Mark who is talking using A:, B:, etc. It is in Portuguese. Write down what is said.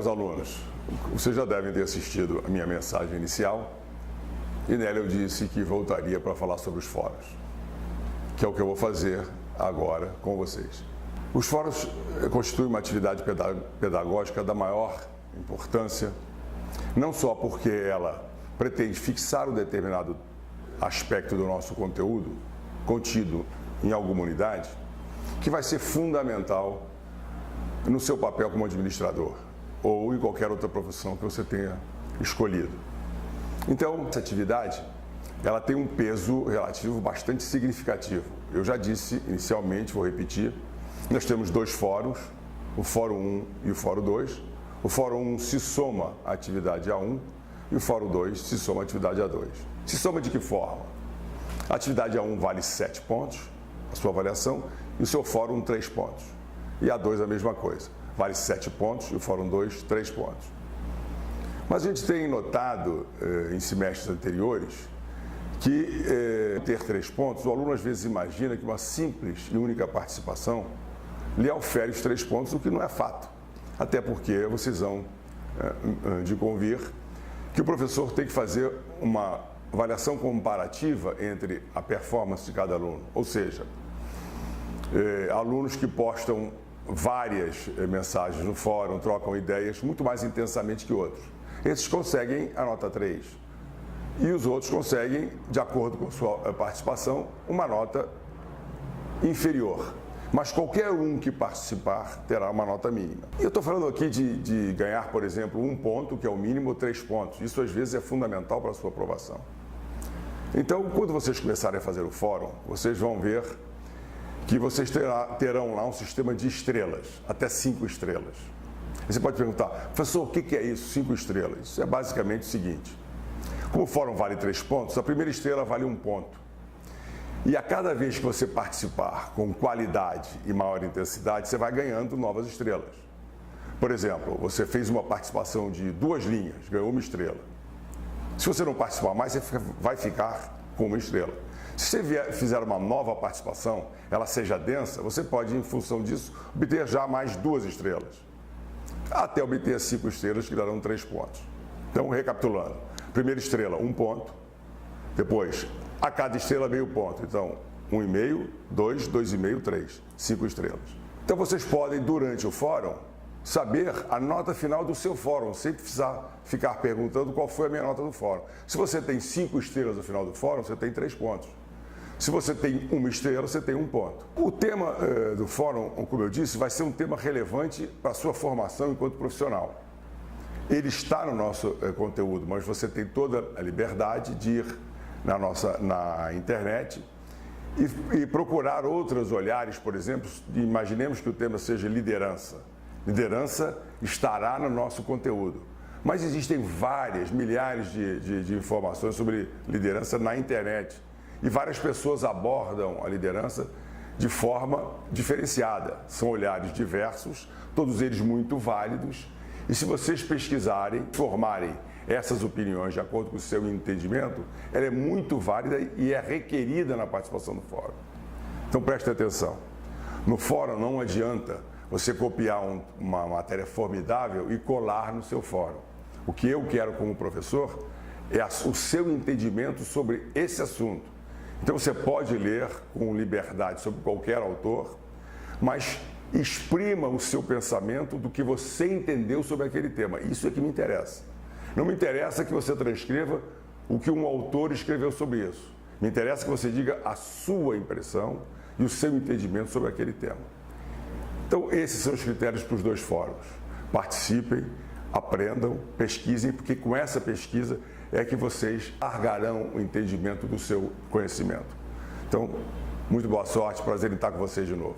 A: Caros alunos, vocês já devem ter assistido a minha mensagem inicial e nela eu disse que voltaria para falar sobre os fóruns, que é o que eu vou fazer agora com vocês. Os fóruns constituem uma atividade pedagógica da maior importância, não só porque ela pretende fixar um determinado aspecto do nosso conteúdo contido em alguma unidade, que vai ser fundamental no seu papel como administrador ou em qualquer outra profissão que você tenha escolhido. Então, essa atividade, ela tem um peso relativo bastante significativo. Eu já disse inicialmente, vou repetir, nós temos dois fóruns, o Fórum 1 e o Fórum 2. O Fórum 1 se soma à atividade A1 e o Fórum 2 se soma à atividade A2. Se soma de que forma? A atividade A1 vale 7 pontos, a sua avaliação, e o seu Fórum 3 pontos. E A2 a mesma coisa, vale 7 pontos e o Fórum 2, 3 pontos. Mas a gente tem notado em semestres anteriores que ter 3 pontos, o aluno às vezes imagina que uma simples e única participação lhe aufere os 3 pontos, o que não é fato. Até porque vocês vão de convir que o professor tem que fazer uma avaliação comparativa entre a performance de cada aluno. Ou seja, alunos que postam várias mensagens no fórum, trocam ideias muito mais intensamente que outros. Esses conseguem a nota 3 e os outros conseguem, de acordo com sua participação, uma nota inferior. Mas qualquer um que participar terá uma nota mínima. E eu estou falando aqui de ganhar, por exemplo, 1 ponto, que é o mínimo, ou 3 pontos. Isso às vezes é fundamental para a sua aprovação. Então, quando vocês começarem a fazer o fórum, vocês vão ver que vocês terão lá um sistema de estrelas, até 5 estrelas. E você pode perguntar, professor, o que é isso, 5 estrelas? Isso é basicamente o seguinte: como o fórum vale 3 pontos, a primeira estrela vale 1 ponto. E a cada vez que você participar com qualidade e maior intensidade, você vai ganhando novas estrelas. Por exemplo, você fez uma participação de 2 linhas, ganhou 1 estrela. Se você não participar mais, você vai ficar com 1 estrela. Se você fizer uma nova participação, ela seja densa, você pode, em função disso, obter já mais 2 estrelas. Até obter 5 estrelas, que darão 3 pontos. Então, recapitulando. Primeira estrela, 1 ponto. Depois, a cada estrela, meio ponto. Então, 1,5, 2, 2,5, 3. 5 estrelas. Então, vocês podem, durante o fórum, saber a nota final do seu fórum, sem precisar ficar perguntando qual foi a minha nota do fórum. Se você tem 5 estrelas no final do fórum, você tem 3 pontos. Se você tem 1 estrela, você tem 1 ponto. O tema do fórum, como eu disse, vai ser um tema relevante para a sua formação enquanto profissional. Ele está no nosso conteúdo, mas você tem toda a liberdade de ir na internet e procurar outros olhares, por exemplo, imaginemos que o tema seja liderança. Liderança estará no nosso conteúdo. Mas existem milhares de informações sobre liderança na internet. E várias pessoas abordam a liderança de forma diferenciada. São olhares diversos, todos eles muito válidos. E se vocês pesquisarem, formarem essas opiniões de acordo com o seu entendimento, ela é muito válida e é requerida na participação do fórum. Então preste atenção. No fórum não adianta você copiar uma matéria formidável e colar no seu fórum. O que eu quero como professor é o seu entendimento sobre esse assunto. Então você pode ler com liberdade sobre qualquer autor, mas exprima o seu pensamento do que você entendeu sobre aquele tema. Isso é que me interessa. Não me interessa que você transcreva o que um autor escreveu sobre isso. Me interessa que você diga a sua impressão e o seu entendimento sobre aquele tema. Então, esses são os critérios para os 2 fóruns. Participem, aprendam, pesquisem, porque com essa pesquisa é que vocês largarão o entendimento do seu conhecimento. Então, muito boa sorte, prazer em estar com vocês de novo.